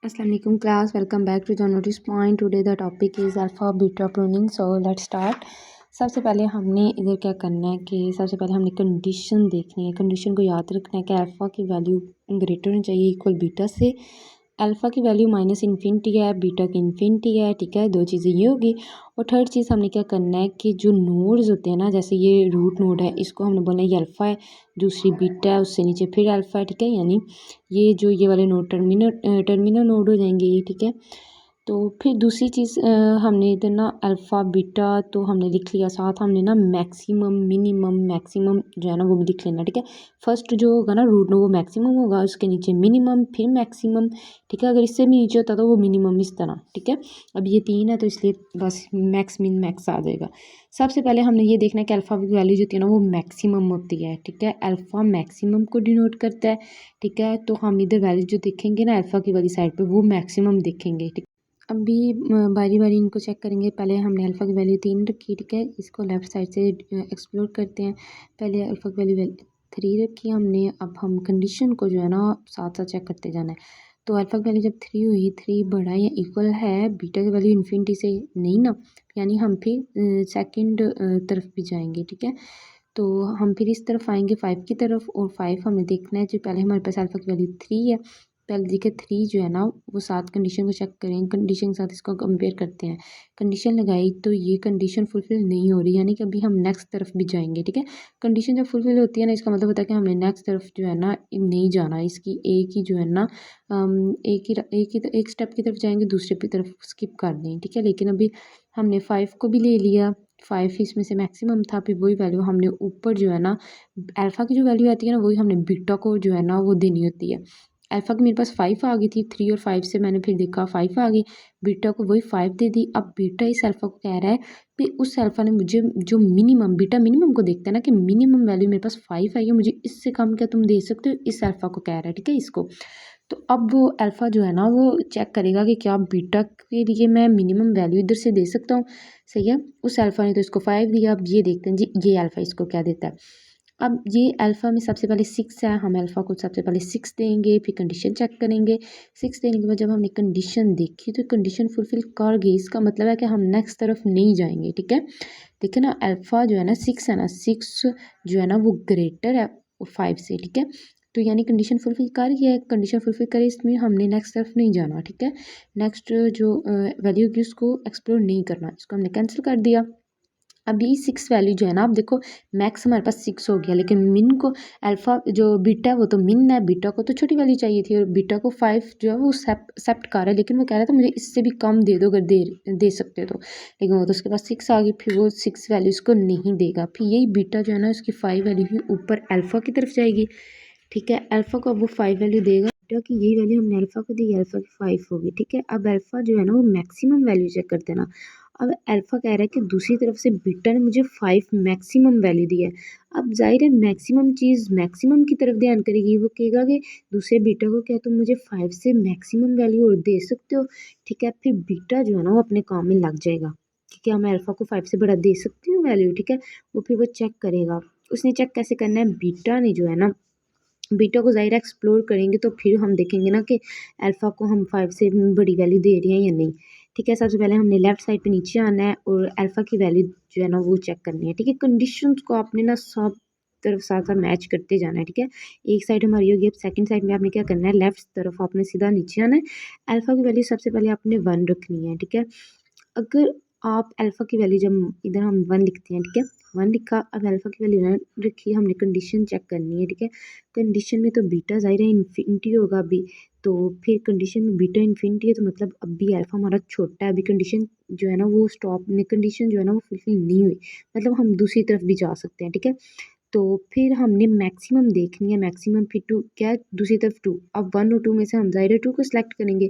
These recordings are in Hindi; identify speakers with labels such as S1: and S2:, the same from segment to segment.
S1: Assalamu alaikum class, welcome back to the notice point. Today the topic is alpha beta pruning. So let's start. सबसे पहले हमने इधर क्या करना है कि सबसे पहले हमने कंडीशन देखनी है। कंडीशन को याद रखना है कि अल्फ़ा की वैल्यू ग्रेटर होनी चाहिए इक्वल बीटा से। अल्फ़ा की वैल्यू माइनस इन्फिनिटी है, बीटा की इन्फिनिटी है, ठीक है। दो चीज़ें ये होगी। और थर्ड चीज़ हमने क्या करना है कि जो नोड्स होते हैं ना, जैसे ये रूट नोड है, इसको हमने बोलना है ये अल्फ़ा है, दूसरी बीटा है, उससे नीचे फिर अल्फ़ा है, ठीक है। यानी ये जो ये वाले नोड टर्मिनल नोड हो जाएंगे ये, ठीक है। तो फिर दूसरी चीज़ हमने इधर ना अल्फ़ा बीटा तो हमने लिख लिया, साथ हमने ना मैक्सिमम मिनिमम मैक्सिमम जो है ना वो भी लिख लेना, ठीक है। फर्स्ट जो होगा ना रूट नो वो मैक्सिमम होगा, उसके नीचे मिनिमम फिर मैक्सिमम, ठीक है। अगर इससे भी नीचे होता तो वो मिनिमम इस तरह, ठीक है। अब ये तीन है तो इसलिए बस मैक्स मिन मैक्स आ जाएगा। सबसे पहले हमने ये देखना है कि अल्फ़ा की वैल्यू जो होती है ना वो मैक्सिमम होती है, ठीक है। अल्फ़ा मैक्सिमम को डिनोट करता है, ठीक है। तो हम इधर वैल्यू जो देखेंगे ना अल्फ़ा की वाली साइड पे वो मैक्सिमम देखेंगे, ठीक। अभी बारी बारी इनको चेक करेंगे। पहले हमने अल्फ़ा की वैल्यू 3 रखी, ठीक है। इसको लेफ़्ट साइड से एक्सप्लोर करते हैं। पहले अल्फ़ा की वैल्यू 3 रखी हमने, अब हम कंडीशन को जो है ना साथ साथ चेक करते जाना है। तो अल्फ़ा की वैल्यू जब 3 हुई, 3 बड़ा या इक्वल है बीटा की वैल्यू इन्फिनिटी से, नहीं ना, यानी हम फिर सेकंड तरफ भी जाएंगे, ठीक है। तो हम फिर इस तरफ आएंगे 5 की तरफ, और 5 हमें देखना है जो पहले हमारे पास अल्फ़ा की वैल्यू 3 है। पहले देखिए 3 जो है ना वो साथ कंडीशन को चेक करें, कंडीशन के साथ इसको कंपेयर करते हैं। कंडीशन लगाई तो ये कंडीशन फुलफिल नहीं हो रही, यानी कि अभी हम नेक्स्ट तरफ भी जाएंगे, ठीक है। कंडीशन जब फुलफिल होती है ना इसका मतलब होता है कि हमने नेक्स्ट तरफ जो है ना नहीं जाना, इसकी एक ही जो है ना एक स्टेप की तरफ जाएंगे, दूसरे की तरफ स्किप कर दें, ठीक है। लेकिन अभी हमने 5 को भी ले लिया, 5 इसमें से मैक्सिमम था, फिर वही वैल्यू हमने ऊपर जो है ना अल्फ़ा की जो वैल्यू आती है ना वही हमने बीटा को जो है ना वो देनी होती है। अल्फ़ा की मेरे पास 5 आ गई थी, 3 और 5 से मैंने फिर देखा 5 आ गई, बीटा को वही 5 दे दी। अब बीटा इस अल्फ़ा को कह रहा है कि उस अल्फ़ा ने मुझे जो मिनिमम, बीटा मिनिमम को देखता है ना कि मिनिमम वैल्यू मेरे पास 5 आई है, मुझे इससे कम क्या तुम दे सकते हो, इस अल्फ़ा को कह रहा है, ठीक है इसको। तो अब वो अल्फ़ा जो है ना वो चेक करेगा कि क्या बीटा के लिए मैं मिनिमम वैल्यू इधर से दे सकता हूँ, सही है। उस अल्फ़ा ने तो इसको 5 दिया, अब ये देखते हैं जी ये अल्फ़ा इसको क्या देता है। अब ये अल्फ़ा में सबसे पहले 6 है, हम अल्फ़ा को सबसे पहले 6 देंगे, फिर कंडीशन चेक करेंगे। 6 देने के बाद जब हमने कंडीशन देखी तो कंडीशन फुलफिल कर गई, इसका मतलब है कि हम नेक्स्ट तरफ नहीं जाएंगे, ठीक है। देखिए ना अल्फ़ा जो है ना 6 है ना, 6 जो है ना वो ग्रेटर है 5 से, ठीक है। तो यानी कंडीशन फुलफिल कर गया है, कंडीशन फुलफिल करे इसमें हमने नेक्स्ट तरफ नहीं जाना, ठीक है। नेक्स्ट जो वैल्यू होगी उसको एक्सप्लोर नहीं करना, इसको हमने कैंसिल कर दिया। अभी 6 वैल्यू जो है ना, आप देखो मैक्स हमारे पास 6 हो गया, लेकिन मिन को अल्फ़ा जो बीटा है वो तो मिन है, बीटा को तो छोटी वाली चाहिए थी, और बीटा को 5 जो है वो एक्सेप्ट कर रहा है, लेकिन वो कह रहा था मुझे इससे भी कम दे दो अगर दे सकते हो तो। लेकिन वो तो उसके पास 6 आ गई, फिर वो 6 वैल्यू इसको नहीं देगा। फिर यही बीटा जो है ना उसकी 5 वैल्यू ही ऊपर अल्फ़ा की तरफ जाएगी, ठीक है। अल्फ़ा को अब वो 5 वैल्यू देगा, बीटा की यही वैल्यू हमने अल्फ़ा को दी, अल्फ़ा की 5 होगी, ठीक है। अब अल्फ़ा जो है ना वो मैक्सिमम वैल्यू चेक करते हैं ना। अब अल्फ़ा कह रहा है कि दूसरी तरफ से बीटा ने मुझे 5 मैक्सिमम वैल्यू दी है। अब जाहिर है मैक्सिमम चीज़ मैक्सिमम की तरफ ध्यान करेगी, वो कहेगा कि दूसरे बीटा को क्या तुम मुझे 5 से मैक्सिमम वैल्यू और दे सकते हो, ठीक है। फिर बीटा जो है ना वो अपने काम में लग जाएगा कि क्या मैं अल्फ़ा को 5 से बड़ा दे सकती हूँ वैल्यू, ठीक है। वो फिर वो चेक करेगा। उसने चेक कैसे करना है, बीटा ने जो है ना बीटा को ज़ाहिर एक्सप्लोर करेंगे तो फिर हम देखेंगे ना कि अल्फ़ा को हम 5 से बड़ी वैल्यू दे रहे हैं या नहीं, ठीक है। सबसे पहले हमने लेफ्ट साइड पे नीचे आना है और अल्फ़ा की वैल्यू जो है ना वो चेक करनी है, ठीक है। कंडीशंस को आपने ना सब तरफ साथ साथ मैच करते जाना है, ठीक है। एक साइड हमारी होगी, अब सेकंड साइड में आपने क्या करना है, लेफ्ट तरफ आपने सीधा नीचे आना है। अल्फ़ा की वैल्यू सबसे पहले आपने 1 रखनी है, ठीक है। अगर आप अल्फ़ा की वैल्यू जब इधर हम 1 लिखते हैं, ठीक है, 1 लिखा, अब अल्फ़ा की वैल्यू 1 रखी, हमने कंडीशन चेक करनी है, ठीक है। कंडीशन में तो बीटा ज़ाहिर है इन्फिनिटी होगा अभी, तो फिर कंडीशन में बीटा इन्फिनिटी है तो मतलब अभी अल्फ़ा हमारा छोटा है, अभी कंडीशन जो है ना वो स्टॉप में, कंडीशन जो है ना वो फुलफिल नहीं हुई, मतलब हम दूसरी तरफ भी जा सकते हैं, ठीक है। तो फिर हमने मैक्सिमम देखनी है, मैक्सिमम फिर 2 क्या है, दूसरी तरफ 2, अब 1 और 2 में से हम ज़ाहिर है 2 को सिलेक्ट करेंगे,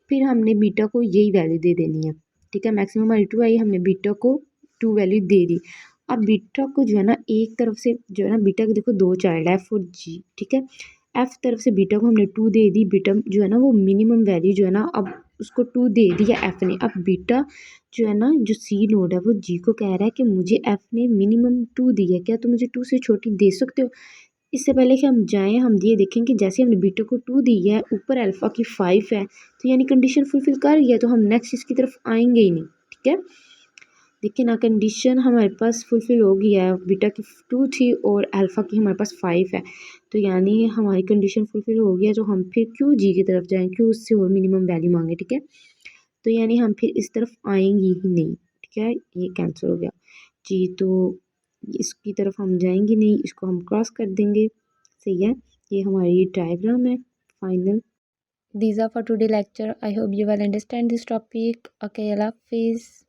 S1: फिर हमने बीटा को यही वैल्यू दे देनी है, ठीक है। मैक्सिमम हमारी 2 आई, हमने बीटा को 2 वैल्यू दे दी। अब बीटा को जो है ना एक तरफ से जो है ना बीटा के देखो 2 चाइल्ड है, एफ और जी, ठीक है। एफ तरफ से बीटा को हमने 2 दे दी, बीटा जो है ना वो मिनिमम वैल्यू जो है ना अब उसको 2 दे दिया एफ ने। अब बीटा जो है ना जो सी नोड है वो जी को कह रहा है कि मुझे एफ ने मिनिमम 2 दी है, क्या तुम मुझे 2 से छोटी दे सकते हो, इससे पहले कि हम जाएँ हम ये देखें कि जैसे हमने बीटा को 2 दी है, ऊपर अल्फ़ा की 5 है, तो यानी कंडीशन फुलफ़िल कर रही है, तो हम नेक्स्ट इसकी तरफ आएंगे ही नहीं। ठीक है, देखिए ना, कंडीशन हमारे पास फुलफ़िल हो गई है, बीटा की 2 थी और अल्फ़ा की हमारे पास 5 है, तो यानी हमारी कंडीशन फुलफ़िल हो गई है, तो हम फिर क्यों जी की तरफ जाएँ, क्यों उससे और मिनिमम वैल्यू मांगे। ठीक है, तो यानी हम फिर इस तरफ आएंगे ही नहीं। ठीक है, ये कैंसिल हो गया जी, तो इसकी तरफ हम जाएंगे नहीं, इसको हम क्रॉस कर देंगे। सही है, ये हमारी डायग्राम है final. These are for today lecture. I hope you will understand this topic. Okay, Allah Hafiz.